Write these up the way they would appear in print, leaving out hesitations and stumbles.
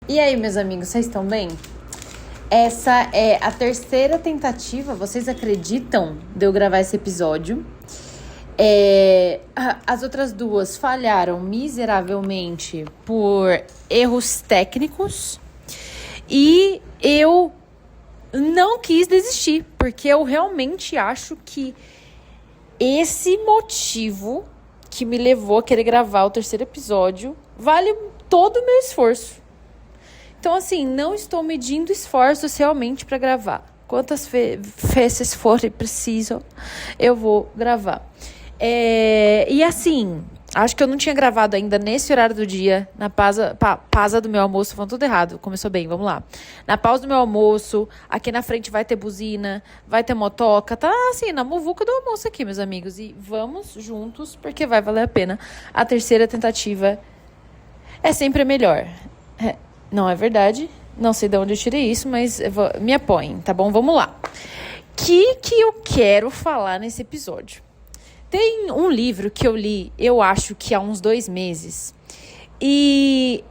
E aí, meus amigos, vocês estão bem? Essa é a terceira tentativa, vocês acreditam, de eu gravar esse episódio? As outras duas falharam miseravelmente por erros técnicos e eu não quis desistir, porque eu realmente acho que esse motivo que me levou a querer gravar o terceiro episódio vale todo o meu esforço. Então, assim, não estou medindo esforços realmente para gravar. Quantas vezes for preciso, eu vou gravar. E assim, acho que eu não tinha gravado ainda nesse horário do dia, na pausa do meu almoço, falando tudo errado, começou bem, vamos lá. Na pausa do meu almoço, aqui na frente vai ter buzina, vai ter motoca, tá assim, na muvuca do almoço aqui, meus amigos. E vamos juntos, porque vai valer a pena. A terceira tentativa é sempre a melhor. Não é verdade, não sei de onde eu tirei isso, mas me apoiem, tá bom? Vamos lá. O que eu quero falar nesse episódio? Tem um livro que eu li, eu acho que há uns 2 meses, e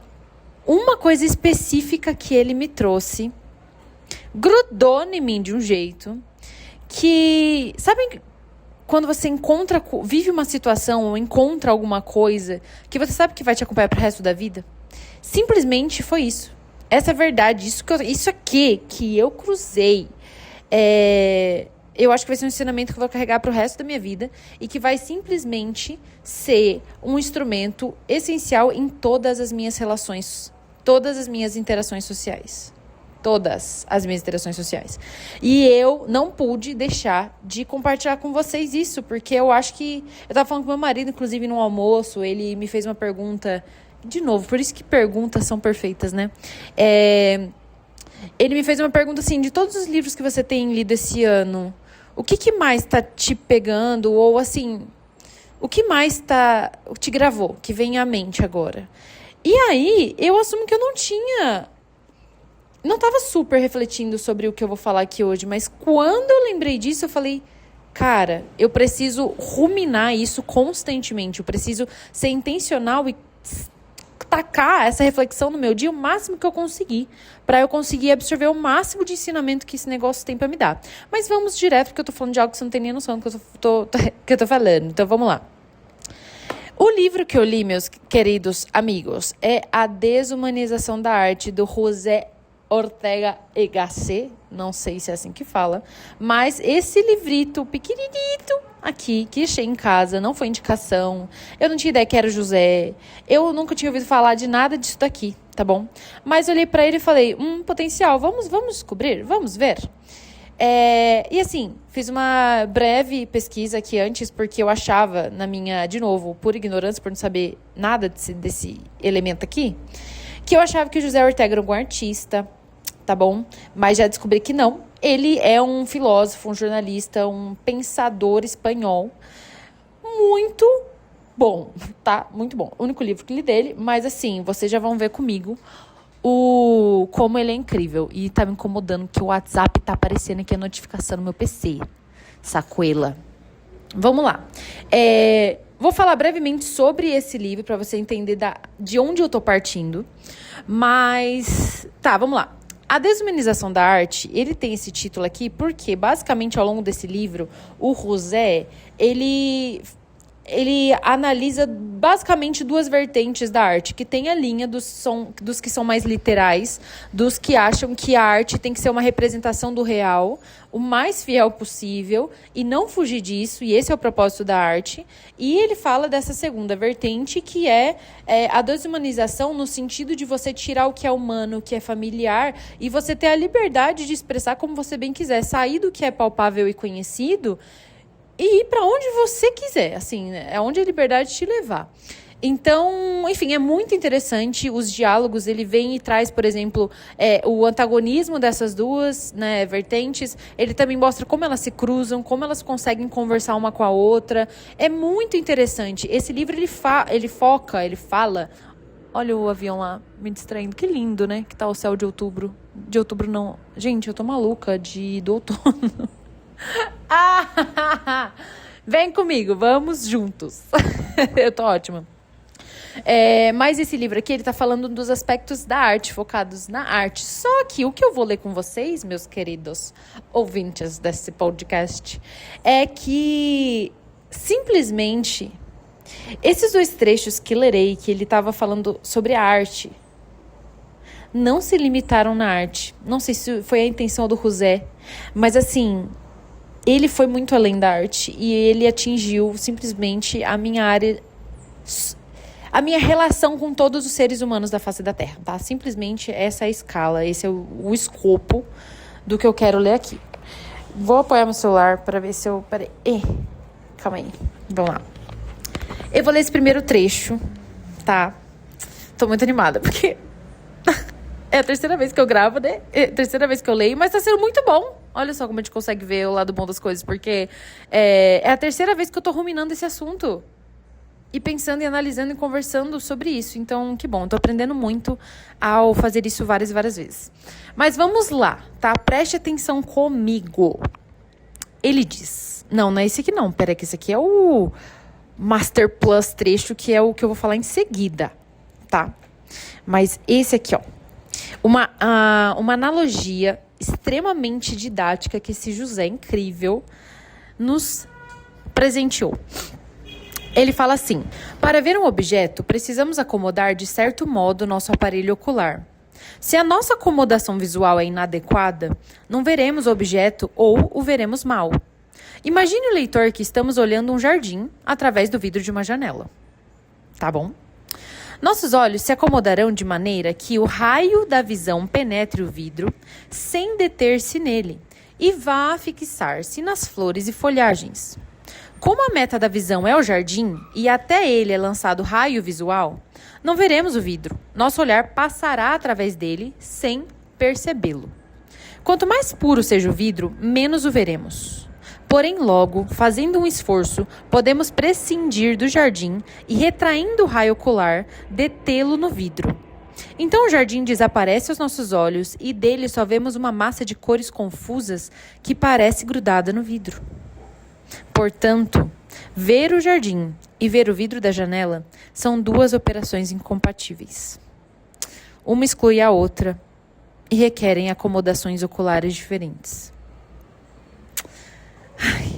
uma coisa específica que ele me trouxe grudou em mim de um jeito que, sabe, quando você vive uma situação ou encontra alguma coisa que você sabe que vai te acompanhar pro resto da vida? Simplesmente foi isso. Essa é a verdade. Isso aqui que eu cruzei. Eu acho que vai ser um ensinamento que eu vou carregar pro resto da minha vida. E que vai simplesmente ser um instrumento essencial em todas as minhas relações. Todas as minhas interações sociais. Todas as minhas interações sociais. E eu não pude deixar de compartilhar com vocês isso. Porque eu acho que... Eu tava falando com meu marido, inclusive, no almoço. Ele me fez uma pergunta... De novo, por isso que perguntas são perfeitas, né? Ele me fez uma pergunta assim, de todos os livros que você tem lido esse ano, o que mais tá te pegando? Ou assim, o que mais te gravou, que vem à mente agora? E aí, eu assumo que eu não tava super refletindo sobre o que eu vou falar aqui hoje, mas quando eu lembrei disso, eu falei... Cara, eu preciso ruminar isso constantemente, eu preciso ser intencional e tacar essa reflexão no meu dia o máximo que eu conseguir, para eu conseguir absorver o máximo de ensinamento que esse negócio tem para me dar. Mas vamos direto, porque eu tô falando de algo que você não tem nem noção do que eu tô falando. Então vamos lá. O livro que eu li, meus queridos amigos, é A Desumanização da Arte, do José Ortega y Gasset, não sei se é assim que fala, mas esse livrito pequenininho aqui, que achei em casa, não foi indicação, eu não tinha ideia que era o José, eu nunca tinha ouvido falar de nada disso daqui, tá bom? Mas eu olhei pra ele e falei, potencial, vamos descobrir, vamos ver. E assim, fiz uma breve pesquisa aqui antes, porque eu achava na minha, de novo, por ignorância, por não saber nada desse elemento aqui, que eu achava que o José Ortega era um artista, tá bom? Mas já descobri que não. Ele é um filósofo, um jornalista, um pensador espanhol muito bom, tá? Muito bom. O único livro que li dele, mas assim, vocês já vão ver comigo como ele é incrível. E tá me incomodando que o WhatsApp tá aparecendo aqui a notificação no meu PC. Sacuela. Vamos lá. Vou falar brevemente sobre esse livro para você entender de onde eu tô partindo. Mas, tá, vamos lá. A Desumanização da Arte, ele tem esse título aqui porque, basicamente, ao longo desse livro, o José, ele analisa basicamente 2 vertentes da arte, que tem a linha dos que são mais literais, dos que acham que a arte tem que ser uma representação do real, o mais fiel possível, e não fugir disso, e esse é o propósito da arte. E ele fala dessa segunda vertente, que é a desumanização no sentido de você tirar o que é humano, o que é familiar, e você ter a liberdade de expressar como você bem quiser, sair do que é palpável e conhecido, e ir para onde você quiser, assim, é onde a liberdade te levar. Então, enfim, é muito interessante os diálogos, ele vem e traz, por exemplo, o antagonismo dessas 2, né, vertentes, ele também mostra como elas se cruzam, como elas conseguem conversar uma com a outra, é muito interessante. Esse livro, ele fala, olha o avião lá, me distraindo, que lindo, né, que tá o céu de outubro não, gente, eu tô maluca do outono. Vem comigo, vamos juntos. Eu tô ótima. Mas esse livro aqui, ele tá falando dos aspectos da arte, focados na arte. Só que o que eu vou ler com vocês, meus queridos ouvintes desse podcast, é que simplesmente esses 2 trechos que lerei, que ele tava falando sobre a arte, não se limitaram na arte. Não sei se foi a intenção do José, mas assim, ele foi muito além da arte e ele atingiu simplesmente a minha área, a minha relação com todos os seres humanos da face da Terra, tá? Simplesmente essa é a escala, esse é o escopo do que eu quero ler aqui. Vou apoiar meu celular para ver se eu... Peraí. Calma aí. Vamos lá. Eu vou ler esse primeiro trecho, tá? Tô muito animada, porque... é a terceira vez que eu gravo, né? É a terceira vez que eu leio, mas tá sendo muito bom. Olha só como a gente consegue ver o lado bom das coisas, porque é a terceira vez que eu tô ruminando esse assunto. E pensando e analisando e conversando sobre isso. Então, que bom, tô aprendendo muito ao fazer isso várias e várias vezes. Mas vamos lá, tá? Preste atenção comigo. Ele diz... Não é esse aqui não. Pera que esse aqui é o Master Plus trecho, que é o que eu vou falar em seguida, tá? Mas esse aqui, ó. Uma analogia extremamente didática que esse José incrível nos presenteou. Ele fala assim: para ver um objeto, precisamos acomodar de certo modo nosso aparelho ocular. Se a nossa acomodação visual é inadequada, não veremos o objeto ou o veremos mal. Imagine o leitor que estamos olhando um jardim através do vidro de uma janela. Tá bom? Nossos olhos se acomodarão de maneira que o raio da visão penetre o vidro sem deter-se nele e vá fixar-se nas flores e folhagens. Como a meta da visão é o jardim e até ele é lançado raio visual, não veremos o vidro. Nosso olhar passará através dele sem percebê-lo. Quanto mais puro seja o vidro, menos o veremos. Porém, logo, fazendo um esforço, podemos prescindir do jardim e, retraindo o raio ocular, detê-lo no vidro. Então o jardim desaparece aos nossos olhos e dele só vemos uma massa de cores confusas que parece grudada no vidro. Portanto, ver o jardim e ver o vidro da janela são 2 operações incompatíveis. Uma exclui a outra e requerem acomodações oculares diferentes. Ai,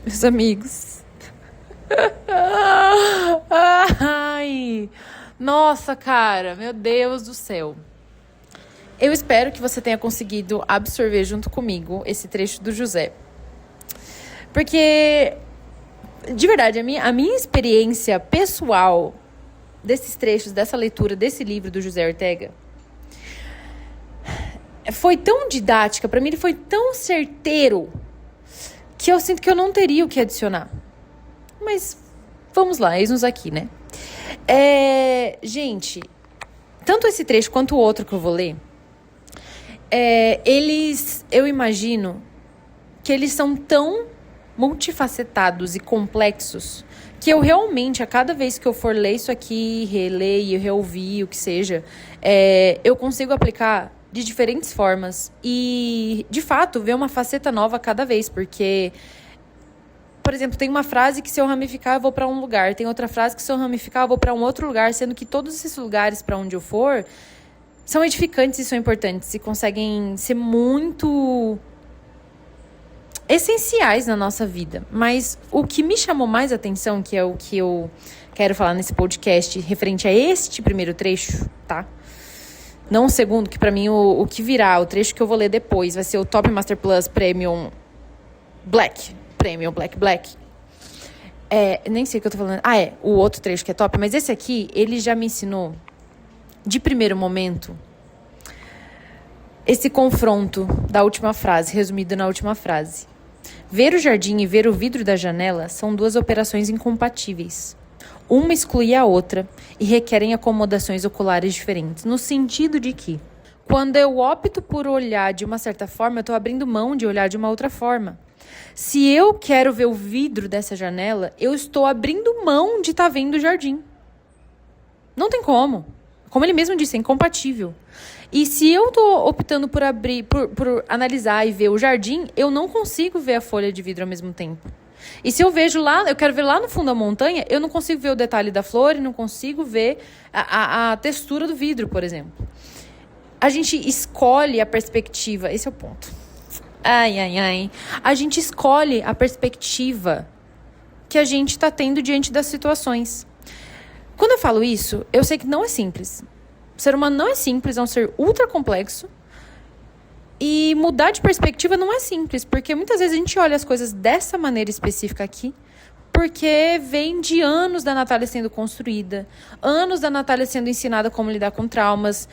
meus amigos. Ai, nossa, cara, meu Deus do céu. Eu espero que você tenha conseguido absorver junto comigo esse trecho do José. Porque, de verdade, a minha experiência pessoal desses trechos, dessa leitura, desse livro do José Ortega, foi tão didática, pra mim ele foi tão certeiro, que eu sinto que eu não teria o que adicionar. Mas, vamos lá, eis-nos aqui, né? Gente, tanto esse trecho quanto o outro que eu vou ler, eu imagino que eles são tão multifacetados e complexos que eu realmente, a cada vez que eu for ler isso aqui, reler e reouvir, o que seja, eu consigo aplicar de diferentes formas e, de fato, ver uma faceta nova a cada vez, porque, por exemplo, tem uma frase que se eu ramificar eu vou para um lugar, tem outra frase que se eu ramificar eu vou para um outro lugar, sendo que todos esses lugares para onde eu for são edificantes e são importantes e conseguem ser muito essenciais na nossa vida. Mas o que me chamou mais atenção, que é o que eu quero falar nesse podcast referente a este primeiro trecho, tá? Não o segundo, que pra mim o que virá, o trecho que eu vou ler depois, vai ser o Top Master Plus Premium Black. Premium Black. Nem sei o que eu tô falando. O outro trecho que é top, mas esse aqui, ele já me ensinou, de primeiro momento, esse confronto da última frase, resumido na última frase. Ver o jardim e ver o vidro da janela são 2 operações incompatíveis. Uma exclui a outra e requerem acomodações oculares diferentes, no sentido de que, quando eu opto por olhar de uma certa forma, eu estou abrindo mão de olhar de uma outra forma. Se eu quero ver o vidro dessa janela, eu estou abrindo mão de estar vendo o jardim. Não tem como. Como ele mesmo disse, é incompatível. E se eu estou optando por analisar e ver o jardim, eu não consigo ver a folha de vidro ao mesmo tempo. E se eu vejo lá, eu quero ver lá no fundo da montanha, eu não consigo ver o detalhe da flor e não consigo ver a textura do vidro, por exemplo. A gente escolhe a perspectiva, esse é o ponto. A gente escolhe a perspectiva que a gente está tendo diante das situações. Quando eu falo isso, eu sei que não é simples. O ser humano não é simples, é um ser ultra complexo. E mudar de perspectiva não é simples, porque muitas vezes a gente olha as coisas dessa maneira específica aqui, porque vem de anos da Natália sendo construída, anos da Natália sendo ensinada como lidar com traumas.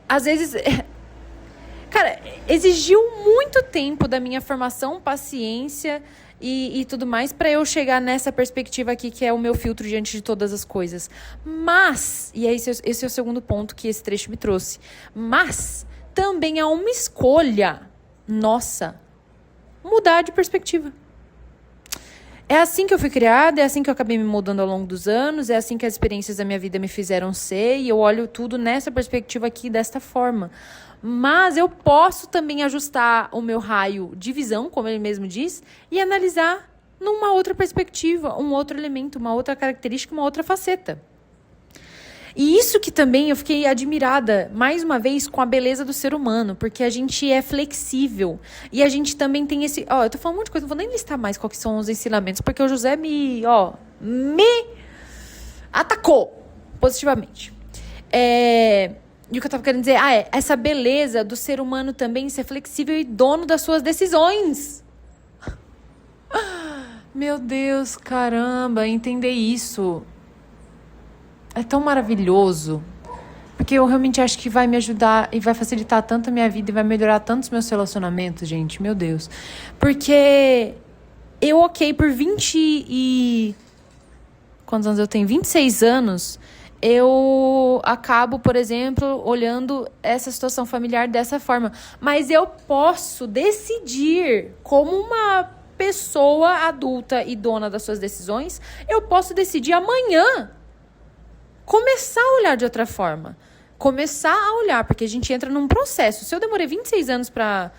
Às vezes, cara, exigiu muito tempo da minha formação, paciência e tudo mais para eu chegar nessa perspectiva aqui, que é o meu filtro diante de todas as coisas. Mas, e esse é o segundo ponto que esse trecho me trouxe, mas também é uma escolha nossa mudar de perspectiva. É assim que eu fui criada, é assim que eu acabei me mudando ao longo dos anos, é assim que as experiências da minha vida me fizeram ser, e eu olho tudo nessa perspectiva aqui, desta forma. Mas eu posso também ajustar o meu raio de visão, como ele mesmo diz, e analisar numa outra perspectiva, um outro elemento, uma outra característica, uma outra faceta. E isso que também eu fiquei admirada, mais uma vez, com a beleza do ser humano, porque a gente é flexível. E a gente também tem esse... eu tô falando um monte de coisa, não vou nem listar mais quais são os ensinamentos, porque o José me atacou positivamente. E o que eu tava querendo dizer, essa beleza do ser humano também ser flexível e dono das suas decisões. Meu Deus, caramba, entender isso é tão maravilhoso. Porque eu realmente acho que vai me ajudar e vai facilitar tanto a minha vida e vai melhorar tanto os meus relacionamentos, gente, meu Deus. Porque eu, por 20 e... Quantos anos eu tenho? 26 anos... eu acabo, por exemplo, olhando essa situação familiar dessa forma. Mas eu posso decidir, como uma pessoa adulta e dona das suas decisões, eu posso decidir amanhã começar a olhar de outra forma. Começar a olhar, porque a gente entra num processo. Se eu demorei 26 anos para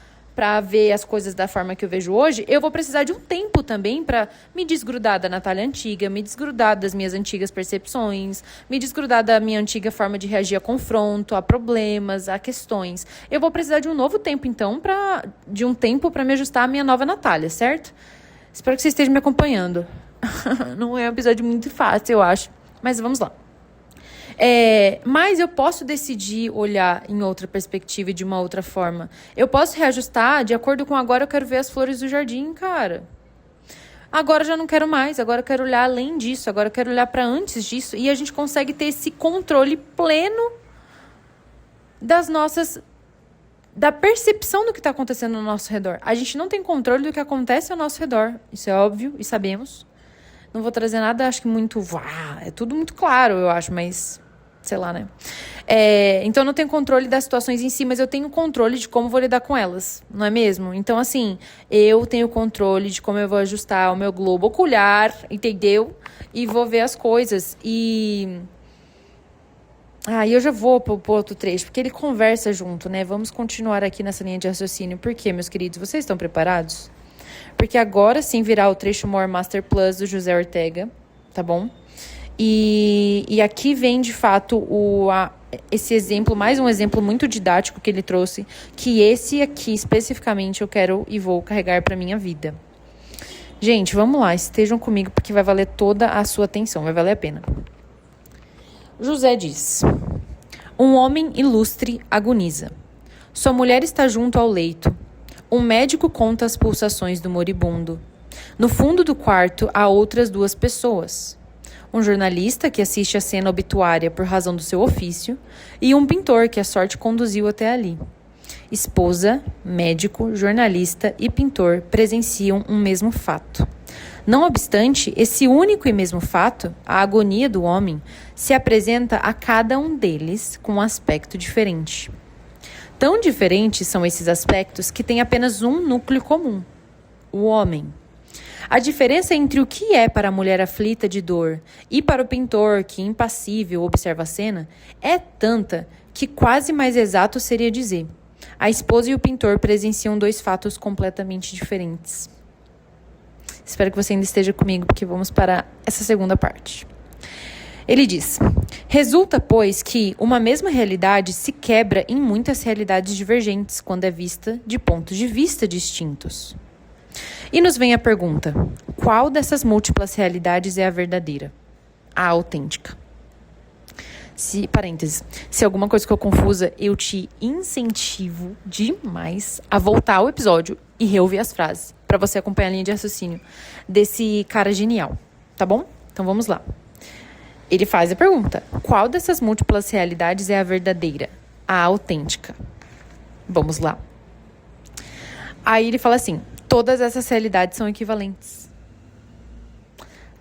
ver as coisas da forma que eu vejo hoje, eu vou precisar de um tempo também para me desgrudar da Natália antiga, me desgrudar das minhas antigas percepções, me desgrudar da minha antiga forma de reagir a confronto, a problemas, a questões. Eu vou precisar de um novo tempo, então, de um tempo para me ajustar à minha nova Natália, certo? Espero que você esteja me acompanhando. Não é um episódio muito fácil, eu acho, mas vamos lá. Mas eu posso decidir olhar em outra perspectiva e de uma outra forma. Eu posso reajustar de acordo com agora eu quero ver as flores do jardim, cara. Agora eu já não quero mais, agora eu quero olhar além disso, agora eu quero olhar para antes disso. E a gente consegue ter esse controle pleno da percepção do que está acontecendo ao nosso redor. A gente não tem controle do que acontece ao nosso redor. Isso é óbvio e sabemos. Não vou trazer nada, acho que muito... é tudo muito claro, eu acho, mas... sei lá, né? Então, eu não tenho controle das situações em si, mas eu tenho controle de como vou lidar com elas, não é mesmo? Então, assim, eu tenho controle de como eu vou ajustar o meu globo ocular, entendeu? E vou ver as coisas. E eu já vou pro outro trecho, porque ele conversa junto, né? Vamos continuar aqui nessa linha de raciocínio. Por quê, meus queridos? Vocês estão preparados? Porque agora sim virá o trecho More Master Plus do José Ortega, tá bom? E aqui vem, de fato, esse exemplo, mais um exemplo muito didático que ele trouxe, que esse aqui, especificamente, eu quero e vou carregar para minha vida. Gente, vamos lá, estejam comigo, porque vai valer toda a sua atenção, vai valer a pena. José diz: um homem ilustre agoniza. Sua mulher está junto ao leito. Um médico conta as pulsações do moribundo. No fundo do quarto há outras duas pessoas. Um jornalista que assiste a cena obituária por razão do seu ofício e um pintor que a sorte conduziu até ali. Esposa, médico, jornalista e pintor presenciam um mesmo fato. Não obstante, esse único e mesmo fato, a agonia do homem, se apresenta a cada um deles com um aspecto diferente. Tão diferentes são esses aspectos que têm apenas um núcleo comum: o homem. A diferença entre o que é para a mulher aflita de dor e para o pintor que, impassível, observa a cena, é tanta que quase mais exato seria dizer: a esposa e o pintor presenciam dois fatos completamente diferentes. Espero que você ainda esteja comigo, porque vamos para essa segunda parte. Ele diz: resulta, pois, que uma mesma realidade se quebra em muitas realidades divergentes quando é vista de pontos de vista distintos. E nos vem a pergunta: qual dessas múltiplas realidades é a verdadeira? A autêntica. Se alguma coisa ficou confusa, eu te incentivo demais a voltar ao episódio e reouvir as frases, para você acompanhar a linha de raciocínio desse cara genial, tá bom? Então vamos lá. Ele faz a pergunta: qual dessas múltiplas realidades é a verdadeira? A autêntica. Vamos lá. Aí ele fala assim: todas essas realidades são equivalentes.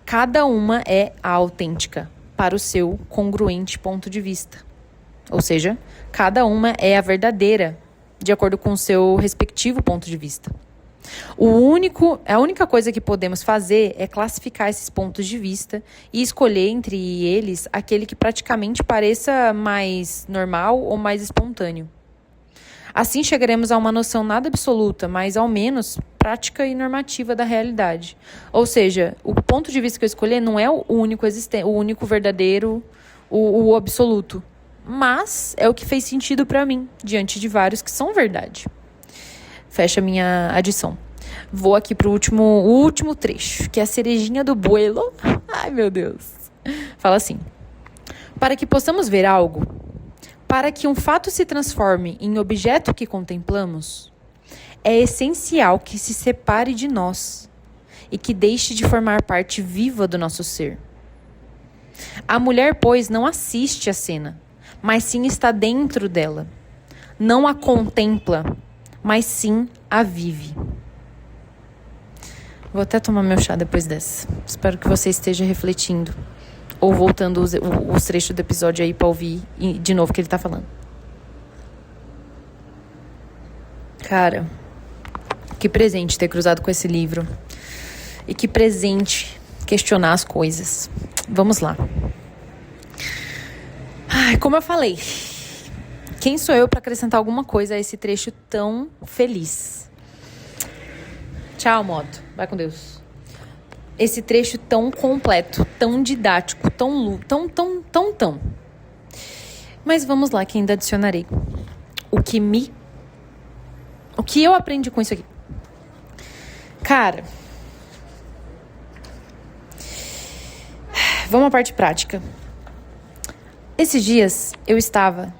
Cada uma é a autêntica para o seu congruente ponto de vista. Ou seja, cada uma é a verdadeira de acordo com o seu respectivo ponto de vista. A única coisa que podemos fazer é classificar esses pontos de vista e escolher entre eles aquele que praticamente pareça mais normal ou mais espontâneo. Assim chegaremos a uma noção nada absoluta, mas ao menos prática e normativa da realidade. Ou seja, o ponto de vista que eu escolher não é o único existente, o único verdadeiro, o absoluto. Mas é o que fez sentido para mim, diante de vários que são verdade. Fecha a minha adição. Vou aqui para o último trecho, que é a cerejinha do bolo. Ai, meu Deus. Fala assim: para que possamos ver algo, para que um fato se transforme em objeto que contemplamos, é essencial que se separe de nós e que deixe de formar parte viva do nosso ser. A mulher, pois, não assiste à cena, mas sim está dentro dela. Não a contempla, mas sim a vive. Vou até tomar meu chá depois dessa. Espero que você esteja refletindo ou voltando os trechos do episódio aí para ouvir de novo o que ele tá falando. Cara, que presente ter cruzado com esse livro. E que presente questionar as coisas. Vamos lá. Ai, como eu falei, quem sou eu para acrescentar alguma coisa a esse trecho tão feliz? Tchau, moto. Vai com Deus. Esse trecho tão completo, tão didático, tão. Mas vamos lá, que ainda adicionarei. O que eu aprendi com isso aqui? Cara, vamos à parte prática. Esses dias eu estava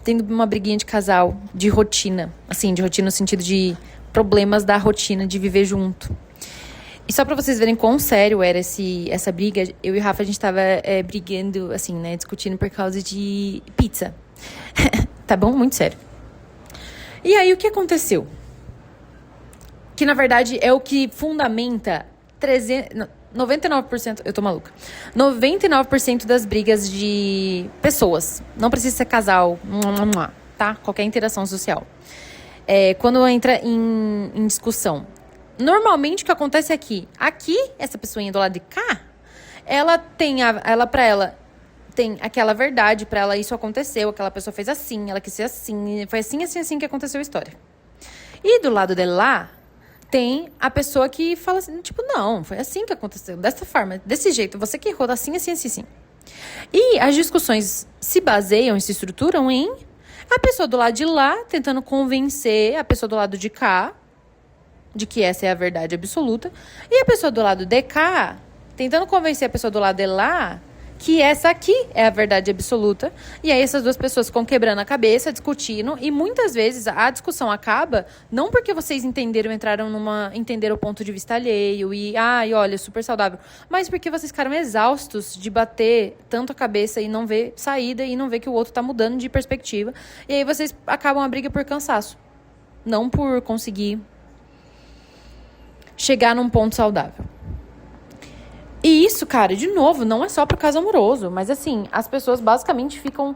tendo uma briguinha de casal, de rotina. Assim, de rotina no sentido de problemas da rotina, de viver junto. E só pra vocês verem quão sério era essa briga, eu e o Rafa, a gente tava brigando, assim, né, discutindo por causa de pizza. Tá bom? Muito sério. E aí, o que aconteceu? Que, na verdade, é o que fundamenta 99%... Eu tô maluca. 99% das brigas de pessoas. Não precisa ser casal, tá? Qualquer interação social. Quando entra em discussão. Normalmente o que acontece é que aqui, essa pessoinha do lado de cá, ela tem tem aquela verdade, pra ela isso aconteceu, aquela pessoa fez assim, ela quis ser assim, foi assim que aconteceu a história. E do lado dele lá, tem a pessoa que fala assim, tipo, não, foi assim que aconteceu, dessa forma, desse jeito, você que errou, assim. E as discussões se baseiam e se estruturam em a pessoa do lado de lá tentando convencer a pessoa do lado de cá de que essa é a verdade absoluta, e a pessoa do lado de cá tentando convencer a pessoa do lado de lá que essa aqui é a verdade absoluta. E aí essas duas pessoas ficam quebrando a cabeça, discutindo, e muitas vezes a discussão acaba não porque vocês entenderam o ponto de vista alheio e, olha, super saudável, mas porque vocês ficaram exaustos de bater tanto a cabeça e não ver saída e não ver que o outro tá mudando de perspectiva. E aí vocês acabam a briga por cansaço, não por conseguir chegar num ponto saudável. E isso, cara, de novo, não é só pro caso amoroso, mas assim, as pessoas basicamente ficam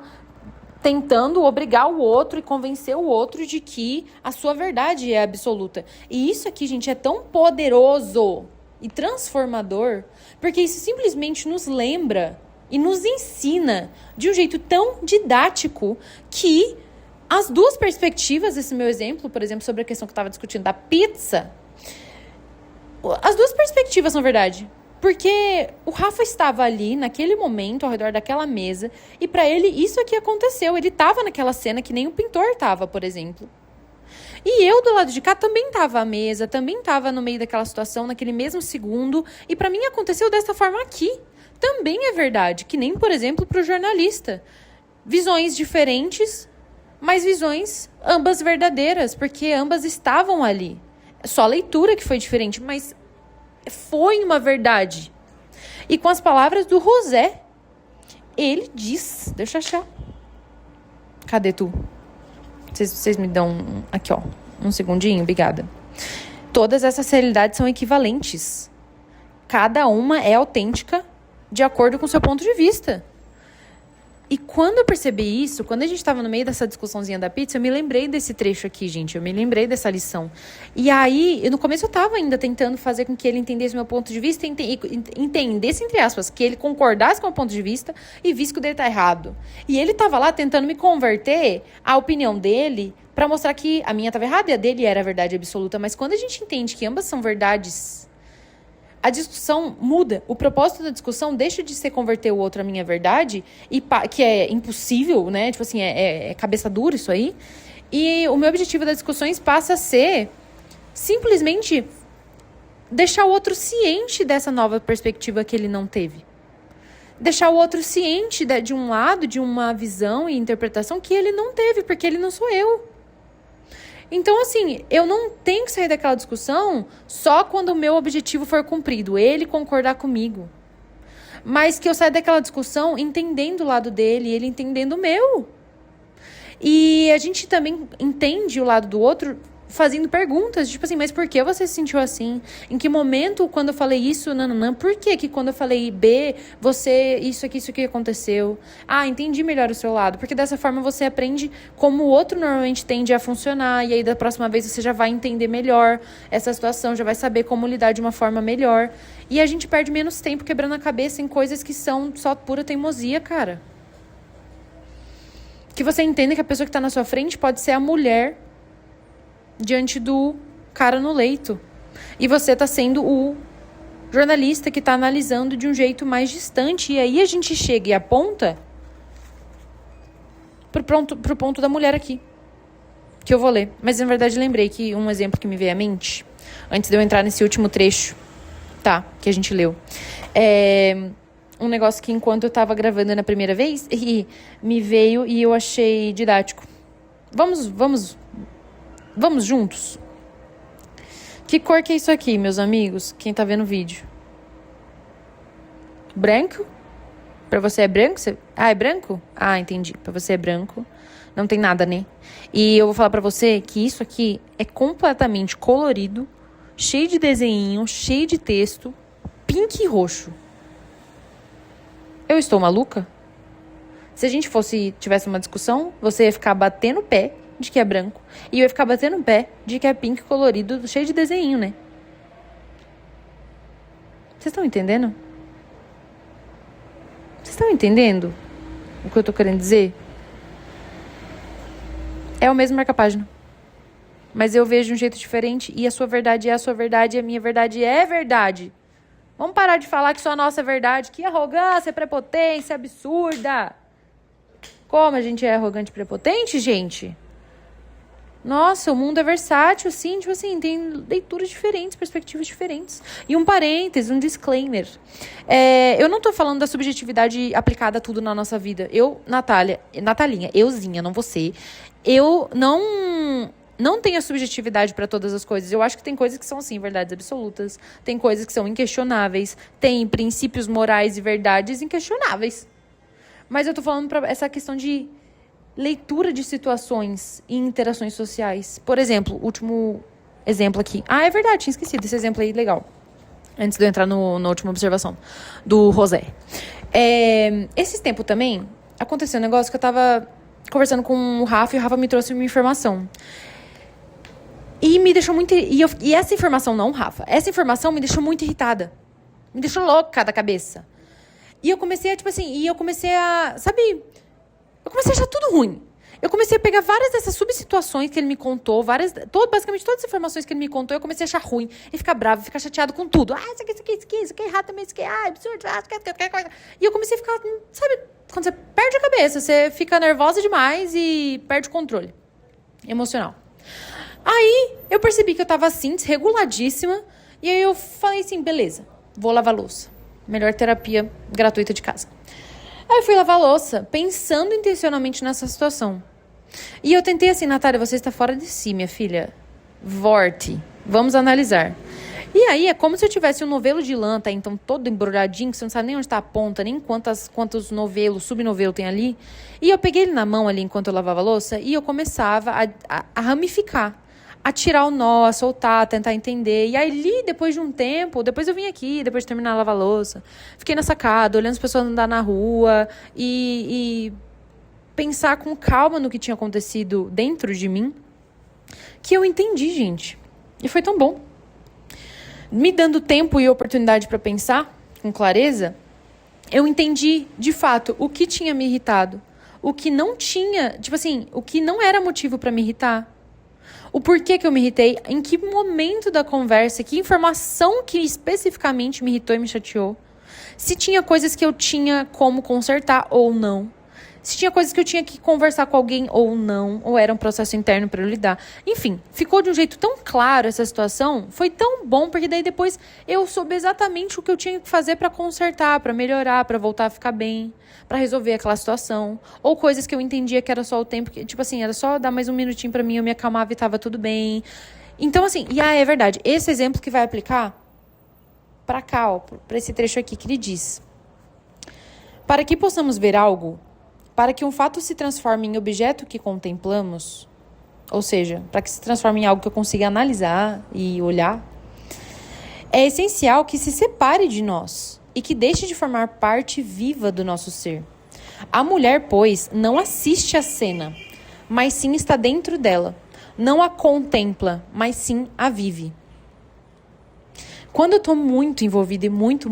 tentando obrigar o outro e convencer o outro de que a sua verdade é absoluta. E isso aqui, gente, é tão poderoso e transformador, porque isso simplesmente nos lembra e nos ensina de um jeito tão didático que as duas perspectivas, esse meu exemplo, por exemplo, sobre a questão que eu estava discutindo da pizza, As duas perspectivas são verdade. Porque o Rafa estava ali, naquele momento, ao redor daquela mesa, e pra ele isso aqui aconteceu. Ele tava naquela cena que nem o pintor tava, por exemplo. E eu, do lado de cá, também tava à mesa, também tava no meio daquela situação, naquele mesmo segundo, e pra mim aconteceu dessa forma aqui. Também é verdade, que nem, por exemplo, pro jornalista. Visões diferentes, mas visões ambas verdadeiras, porque ambas estavam ali. Só a leitura que foi diferente, mas foi uma verdade. E com as palavras do José, ele diz... Deixa eu achar. Cadê tu? Vocês me dão... Aqui, ó. Um segundinho, obrigada. Todas essas realidades são equivalentes. Cada uma é autêntica de acordo com o seu ponto de vista. E quando eu percebi isso, quando a gente estava no meio dessa discussãozinha da pizza, eu me lembrei desse trecho aqui, gente. Eu me lembrei dessa lição. E aí, no começo eu estava ainda tentando fazer com que ele entendesse o meu ponto de vista, entendesse, entre aspas, que ele concordasse com o meu ponto de vista e visse que o dele tá errado. E ele estava lá tentando me converter à opinião dele para mostrar que a minha estava errada e a dele era a verdade absoluta. Mas quando a gente entende que ambas são verdades, a discussão muda. O propósito da discussão deixa de ser converter o outro à minha verdade, que é impossível, né? Tipo assim, é cabeça dura isso aí. E o meu objetivo das discussões passa a ser simplesmente deixar o outro ciente dessa nova perspectiva que ele não teve. Deixar o outro ciente de um lado, de uma visão e interpretação que ele não teve, porque ele não sou eu. Então, assim, eu não tenho que sair daquela discussão só quando o meu objetivo for cumprido, ele concordar comigo. Mas que eu saia daquela discussão entendendo o lado dele, ele entendendo o meu. E a gente também entende o lado do outro fazendo perguntas, tipo assim, mas por que você se sentiu assim? Em que momento, quando eu falei isso, nananã, por que quando eu falei B, isso aqui aconteceu? Ah, entendi melhor o seu lado, porque dessa forma você aprende como o outro normalmente tende a funcionar, e aí da próxima vez você já vai entender melhor essa situação, já vai saber como lidar de uma forma melhor. E a gente perde menos tempo quebrando a cabeça em coisas que são só pura teimosia, cara. Que você entenda que a pessoa que tá na sua frente pode ser a mulher diante do cara no leito. E você tá sendo o jornalista que tá analisando de um jeito mais distante. E aí a gente chega e aponta pro ponto da mulher aqui, que eu vou ler. Mas na verdade lembrei que um exemplo que me veio à mente, antes de eu entrar nesse último trecho, tá, que a gente leu, é um negócio que enquanto eu tava gravando na primeira vez, me veio e eu achei didático. Vamos juntos? Que cor que é isso aqui, meus amigos? Quem tá vendo o vídeo? Branco? Pra você é branco? Ah, é branco? Ah, entendi. Pra você é branco. Não tem nada, né? E eu vou falar pra você que isso aqui é completamente colorido, cheio de desenho, cheio de texto, pink e roxo. Eu estou maluca? Se a gente tivesse uma discussão, você ia ficar batendo o pé de que é branco, e eu ia ficar batendo o pé de que é pink colorido, cheio de desenho, né? Vocês estão entendendo? Vocês estão entendendo o que eu tô querendo dizer? É o mesmo marca-página, mas eu vejo de um jeito diferente, e a sua verdade é a sua verdade, e a minha verdade é verdade. Vamos parar de falar que só a nossa é verdade. Que arrogância, prepotência absurda. Como a gente é arrogante e prepotente, gente? Nossa, o mundo é versátil, sim, tipo assim, tem leituras diferentes, perspectivas diferentes. E um parênteses, um disclaimer. Eu não tô falando da subjetividade aplicada a tudo na nossa vida. Natalinha, euzinha, não você. Eu não tenho a subjetividade para todas as coisas. Eu acho que tem coisas que são, sim, verdades absolutas. Tem coisas que são inquestionáveis. Tem princípios morais e verdades inquestionáveis. Mas eu tô falando pra essa questão de leitura de situações e interações sociais. Por exemplo, último exemplo aqui. Ah, é verdade, tinha esquecido esse exemplo aí, legal. Antes de eu entrar na última observação, do José. Esse tempo também, aconteceu um negócio que eu tava conversando com o Rafa, e o Rafa me trouxe uma informação. E me deixou muito... E essa informação, não, Rafa, essa informação me deixou muito irritada. Me deixou louca da cabeça. E eu comecei a, sabe... Eu comecei a achar tudo ruim. Eu comecei a pegar várias dessas subsituações que ele me contou, basicamente todas as informações que ele me contou, eu comecei a achar ruim, e ficar bravo, ficar chateado com tudo. Isso aqui é errado também, isso aqui é absurdo, qualquer coisa. E eu comecei a ficar, sabe, quando você perde a cabeça, você fica nervosa demais e perde o controle emocional. Aí, eu percebi que eu tava assim, desreguladíssima, e aí eu falei assim, beleza, vou lavar louça. Melhor terapia gratuita de casa. Aí eu fui lavar louça, pensando intencionalmente nessa situação. E eu tentei assim, Natália, você está fora de si, minha filha. Volte. Vamos analisar. E aí é como se eu tivesse um novelo de lã, tá? Então todo embrulhadinho, que você não sabe nem onde está a ponta, nem quantos novelos, subnovelo tem ali. E eu peguei ele na mão ali enquanto eu lavava a louça e eu começava a ramificar. A tirar o nó, a soltar, a tentar entender. E aí, depois de um tempo, depois eu vim aqui, depois de terminar a lavar louça, fiquei na sacada, olhando as pessoas andar na rua e pensar com calma no que tinha acontecido dentro de mim, que eu entendi, gente. E foi tão bom. Me dando tempo e oportunidade para pensar com clareza, eu entendi, de fato, o que tinha me irritado. O que não tinha, tipo assim, o que não era motivo para me irritar. O porquê que eu me irritei, em que momento da conversa, que informação que especificamente me irritou e me chateou. Se tinha coisas que eu tinha como consertar ou não. Se tinha coisas que eu tinha que conversar com alguém ou não, ou era um processo interno para eu lidar. Enfim, ficou de um jeito tão claro essa situação, foi tão bom, porque daí depois eu soube exatamente o que eu tinha que fazer para consertar, para melhorar, para voltar a ficar bem, para resolver aquela situação. Ou coisas que eu entendia que era só o tempo, que, tipo assim, era só dar mais um minutinho para mim, eu me acalmava e tava tudo bem. Então assim, é verdade, esse exemplo que vai aplicar para cá, ó, para esse trecho aqui que ele diz: para que possamos ver algo, para que um fato se transforme em objeto que contemplamos, ou seja, para que se transforme em algo que eu consiga analisar e olhar, é essencial que se separe de nós e que deixe de formar parte viva do nosso ser. A mulher, pois, não assiste à cena, mas sim está dentro dela. Não a contempla, mas sim a vive. Quando eu estou muito envolvida e muito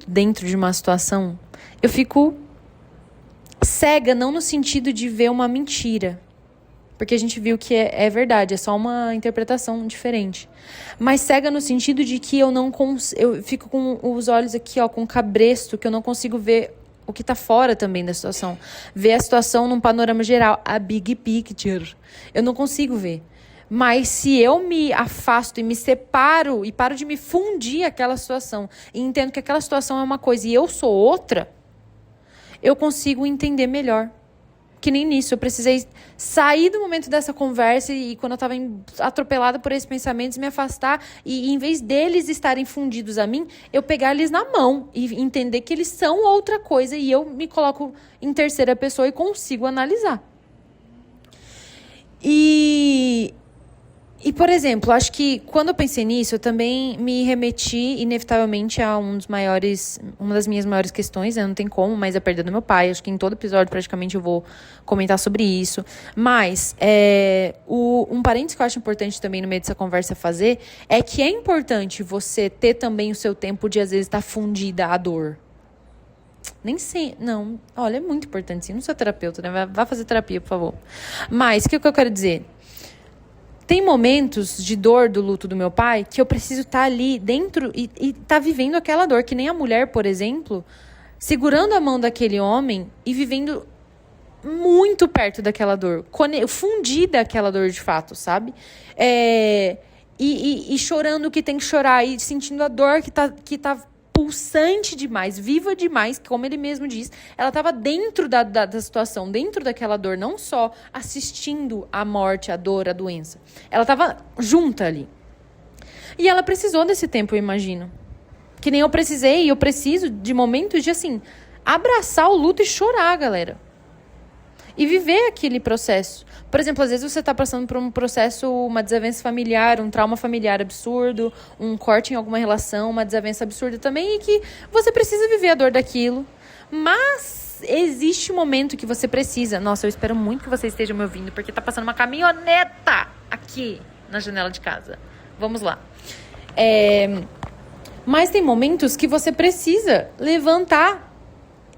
dentro de uma situação, eu fico cega, não no sentido de ver uma mentira, porque a gente viu que é verdade, é só uma interpretação diferente, mas cega no sentido de que eu fico com os olhos aqui, ó, com cabresto, que eu não consigo ver o que tá fora também da situação, ver a situação num panorama geral, a big picture, eu não consigo ver. Mas se eu me afasto e me separo e paro de me fundir àquela situação e entendo que aquela situação é uma coisa e eu sou outra, eu consigo entender melhor. Que nem nisso, eu precisei sair do momento dessa conversa e quando eu estava atropelada por esses pensamentos, me afastar e em vez deles estarem fundidos a mim, eu pegar eles na mão e entender que eles são outra coisa e eu me coloco em terceira pessoa e consigo analisar. E, por exemplo, acho que quando eu pensei nisso, eu também me remeti, inevitavelmente, a uma das minhas maiores questões, né? Não tem como, mas a perda do meu pai. Acho que em todo episódio, praticamente, eu vou comentar sobre isso. Mas, um parênteses que eu acho importante também no meio dessa conversa fazer, é que é importante você ter também o seu tempo de, às vezes, estar fundida à dor. Nem sei, não. Olha, é muito importante, sim. Eu não sou terapeuta, né? Vá fazer terapia, por favor. Mas, o que eu quero dizer? Tem momentos de dor do luto do meu pai que eu preciso estar ali dentro e estar vivendo aquela dor. Que nem a mulher, por exemplo, segurando a mão daquele homem e vivendo muito perto daquela dor. Fundida aquela dor de fato, sabe? E chorando o que tem que chorar e sentindo a dor que tá pulsante demais, viva demais, como ele mesmo diz. Ela estava dentro da situação, dentro daquela dor, não só assistindo a morte, a dor, a doença. Ela estava junta ali. E ela precisou desse tempo, eu imagino. Que nem eu precisei, e eu preciso de momentos de, assim, abraçar o luto e chorar, galera. E viver aquele processo. Por exemplo, às vezes você está passando por um processo, uma desavença familiar, um trauma familiar absurdo, um corte em alguma relação, uma desavença absurda também, e que você precisa viver a dor daquilo. Mas existe um momento que você precisa. Nossa, eu espero muito que você esteja me ouvindo, porque tá passando uma caminhoneta aqui na janela de casa. Vamos lá. Mas tem momentos que você precisa levantar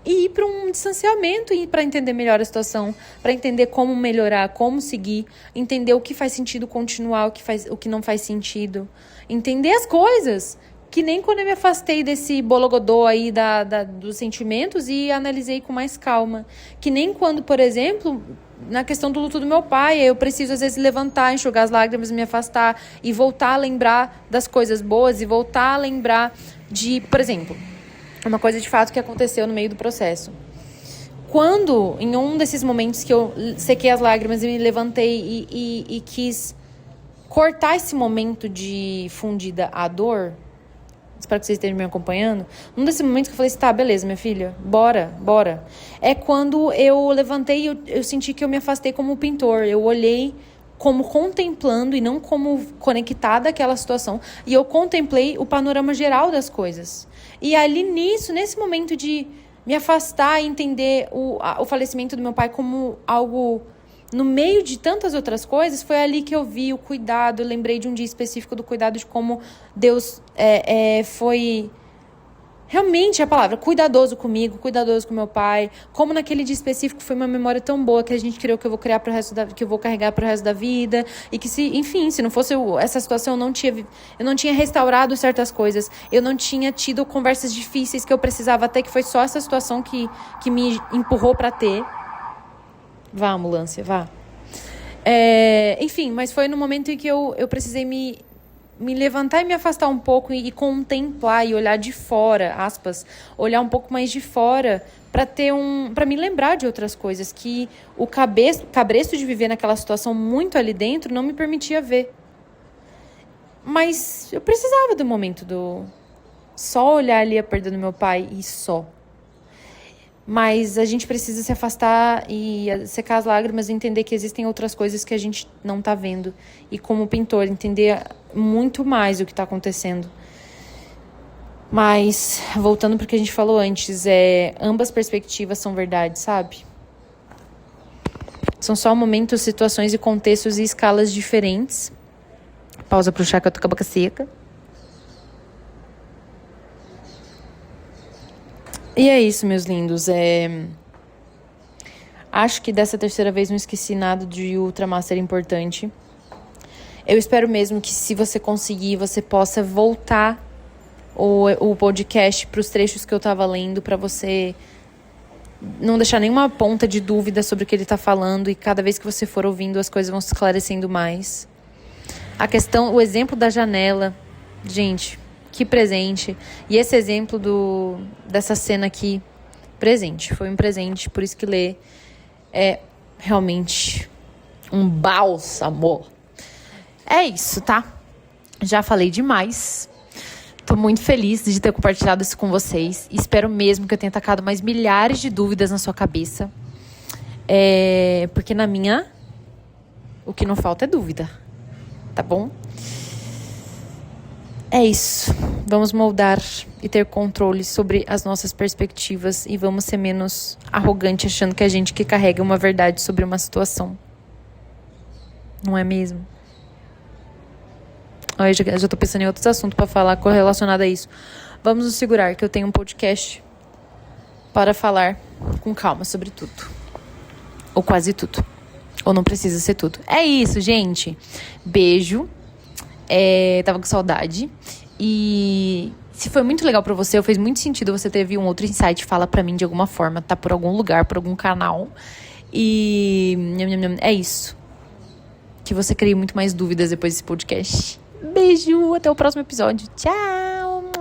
e ir para um distanciamento e para entender melhor a situação, para entender como melhorar, como seguir, entender o que faz sentido continuar, o que não faz sentido, entender as coisas. Que nem quando eu me afastei desse bologodô aí dos sentimentos e analisei com mais calma. Que nem quando, por exemplo, na questão do luto do meu pai, eu preciso às vezes levantar, enxugar as lágrimas, me afastar e voltar a lembrar das coisas boas e voltar a lembrar de, por exemplo, uma coisa de fato que aconteceu no meio do processo. Quando, em um desses momentos que eu sequei as lágrimas e me levantei e quis cortar esse momento de fundida à dor, espero que vocês estejam me acompanhando. Um desses momentos que eu falei assim, tá, beleza, minha filha, bora. É quando eu levantei e eu senti que eu me afastei como pintor. Eu olhei como contemplando e não como conectada àquela situação. E eu contemplei o panorama geral das coisas. E ali nesse momento de me afastar e entender o falecimento do meu pai como algo no meio de tantas outras coisas, foi ali que eu vi o cuidado. Eu lembrei de um dia específico do cuidado, de como Deus foi realmente a palavra, cuidadoso comigo, cuidadoso com meu pai. Como naquele dia específico foi uma memória tão boa que a gente criou que eu vou criar que eu vou carregar pro resto da vida. E que se não fosse essa situação, eu não tinha restaurado certas coisas. Eu não tinha tido conversas difíceis que eu precisava ter, que foi só essa situação que me empurrou para ter. Vá, ambulância, vá. Enfim, mas foi no momento em que eu precisei me levantar e me afastar um pouco e contemplar e olhar de fora, aspas, olhar um pouco mais de fora para me lembrar de outras coisas que o cabresto de viver naquela situação muito ali dentro não me permitia ver. Mas eu precisava do momento só olhar ali a perda do meu pai e só. Mas a gente precisa se afastar e secar as lágrimas e entender que existem outras coisas que a gente não tá vendo. E como pintor, entender muito mais o que tá acontecendo. Mas, voltando para o que a gente falou antes, ambas perspectivas são verdade, sabe? São só momentos, situações e contextos e escalas diferentes. Pausa pro chá que eu tô com a boca seca. E é isso, meus lindos. Acho que dessa terceira vez não esqueci nada de Ultramaster importante. Eu espero mesmo que, se você conseguir, você possa voltar o podcast para os trechos que eu estava lendo, para você não deixar nenhuma ponta de dúvida sobre o que ele está falando, e cada vez que você for ouvindo, as coisas vão se esclarecendo mais. O exemplo da janela, gente, que presente. E esse exemplo dessa cena aqui, presente. Foi um presente, por isso que ler é realmente um bálsamo. É isso, tá? Já falei demais. Tô muito feliz de ter compartilhado isso com vocês. Espero mesmo que eu tenha tacado mais milhares de dúvidas na sua cabeça. Porque na minha, o que não falta é dúvida. Tá bom? É isso. Vamos moldar e ter controle sobre as nossas perspectivas e vamos ser menos arrogantes achando que a gente que carrega uma verdade sobre uma situação. Não é mesmo? Eu já tô pensando em outros assuntos para falar correlacionado a isso. Vamos nos segurar, que eu tenho um podcast para falar com calma sobre tudo. Ou quase tudo. Ou não precisa ser tudo. É isso, gente. Beijo. Tava com saudade. E se foi muito legal pra você, ou fez muito sentido você ter um outro insight, fala pra mim de alguma forma, tá? Por algum lugar, por algum canal. E é isso. Que você crie muito mais dúvidas depois desse podcast. Beijo, até o próximo episódio. Tchau!